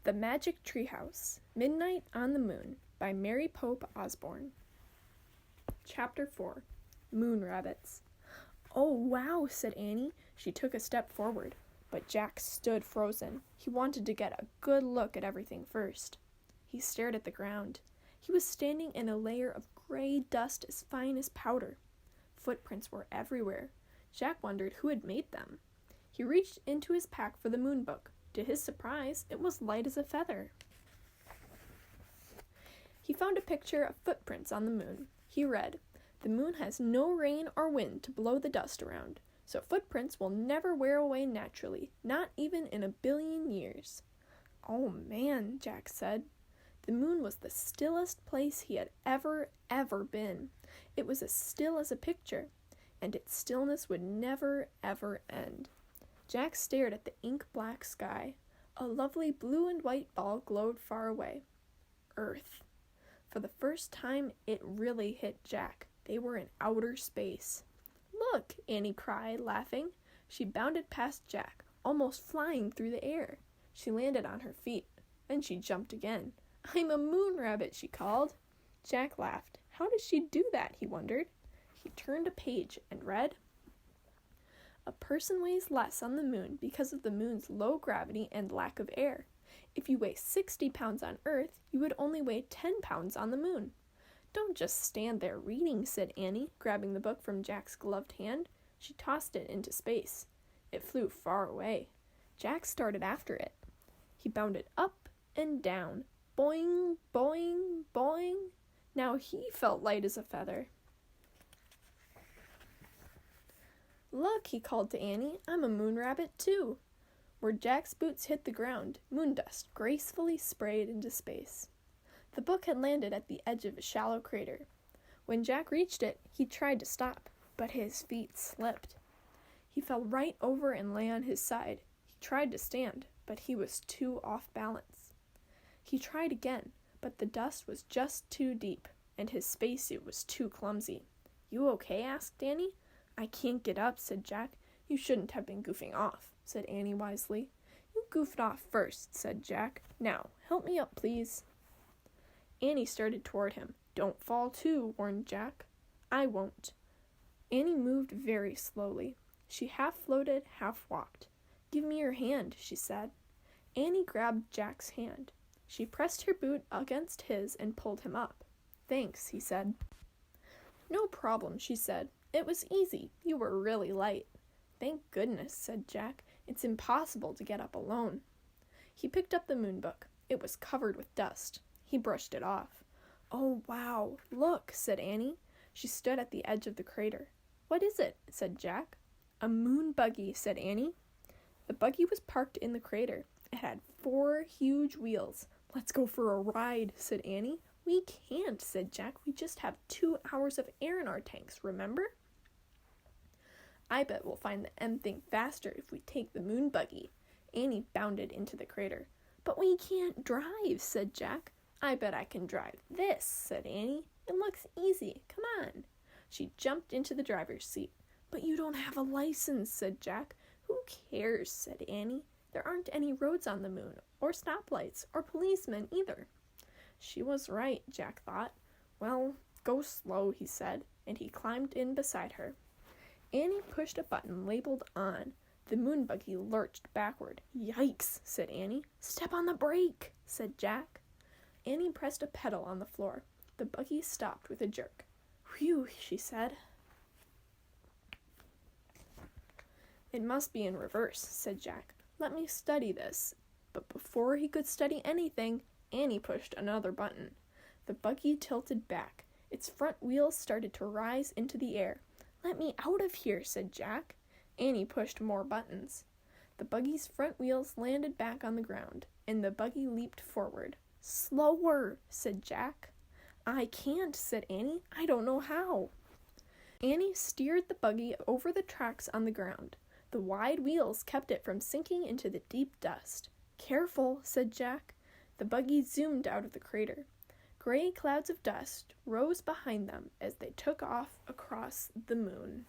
The Magic Treehouse, Midnight on the Moon, by Mary Pope Osborne. Chapter 4. Moon Rabbits. "Oh, wow," said Annie. She took a step forward, but Jack stood frozen. He wanted to get a good look at everything first. He stared at the ground. He was standing in a layer of gray dust as fine as powder. Footprints were everywhere. Jack wondered who had made them. He reached into his pack for the moon book. To his surprise, it was light as a feather. He found a picture of footprints on the moon. He read, "The moon has no rain or wind to blow the dust around, so footprints will never wear away naturally, not even in 1,000,000,000 years." "Oh man," Jack said. The moon was the stillest place he had ever been. It was as still as a picture, and its stillness would never, ever end. Jack stared at the ink-black sky. A lovely blue and white ball glowed far away. Earth. For the first time, it really hit Jack. They were in outer space. "Look!" Annie cried, laughing. She bounded past Jack, almost flying through the air. She landed on her feet. Then she jumped again. "I'm a moon rabbit," she called. Jack laughed. How did she do that, he wondered. He turned a page and read, "A person weighs less on the moon because of the moon's low gravity and lack of air. If you weigh 60 pounds on Earth, you would only weigh 10 pounds on the moon." "Don't just stand there reading," said Annie, grabbing the book from Jack's gloved hand. She tossed it into space. It flew far away. Jack started after it. He bounded up and down. Boing, boing, boing. Now he felt light as a feather. "Look," he called to Annie, "I'm a moon rabbit too." Where Jack's boots hit the ground, moon dust gracefully sprayed into space. The book had landed at the edge of a shallow crater. When Jack reached it, he tried to stop, but his feet slipped. He fell right over and lay on his side. He tried to stand, but he was too off balance. He tried again, but the dust was just too deep, and his spacesuit was too clumsy. "You okay?" asked Annie. "I can't get up," said Jack. "You shouldn't have been goofing off," said Annie wisely. "You goofed off first," said Jack. "Now, help me up, please." Annie started toward him. "Don't fall too," warned Jack. "I won't." Annie moved very slowly. She half floated, half walked. "Give me your hand," she said. Annie grabbed Jack's hand. She pressed her boot against his and pulled him up. "Thanks," he said. "No problem," she said. "It was easy. You were really light." "Thank goodness," said Jack. "It's impossible to get up alone." He picked up the moon book. It was covered with dust. He brushed it off. "Oh, wow, look," said Annie. She stood at the edge of the crater. "What is it?" said Jack. "A moon buggy," said Annie. The buggy was parked in the crater. It had 4 huge wheels. "Let's go for a ride," said Annie. "We can't," said Jack. "We just have 2 hours of air in our tanks, remember?" "I bet we'll find the M thing faster if we take the moon buggy." Annie bounded into the crater. "But we can't drive," said Jack. "I bet I can drive this," said Annie. "It looks easy. Come on." She jumped into the driver's seat. "But you don't have a license," said Jack. "Who cares?" said Annie. "There aren't any roads on the moon, or stoplights, or policemen either." She was right, Jack thought. "Well, go slow," he said, and he climbed in beside her. Annie pushed a button labeled "On." The moon buggy lurched backward. "Yikes," said Annie. "Step on the brake," said Jack. Annie pressed a pedal on the floor. The buggy stopped with a jerk. "Whew," she said. "It must be in reverse," said Jack. "Let me study this." But before he could study anything, Annie pushed another button. The buggy tilted back. Its front wheels started to rise into the air. "Let me out of here," said Jack. Annie pushed more buttons. The buggy's front wheels landed back on the ground, and the buggy leaped forward. "Slower," said Jack. "I can't," said Annie. "I don't know how." Annie steered the buggy over the tracks on the ground. The wide wheels kept it from sinking into the deep dust. "Careful," said Jack. The buggy zoomed out of the crater. Gray clouds of dust rose behind them as they took off across the moon.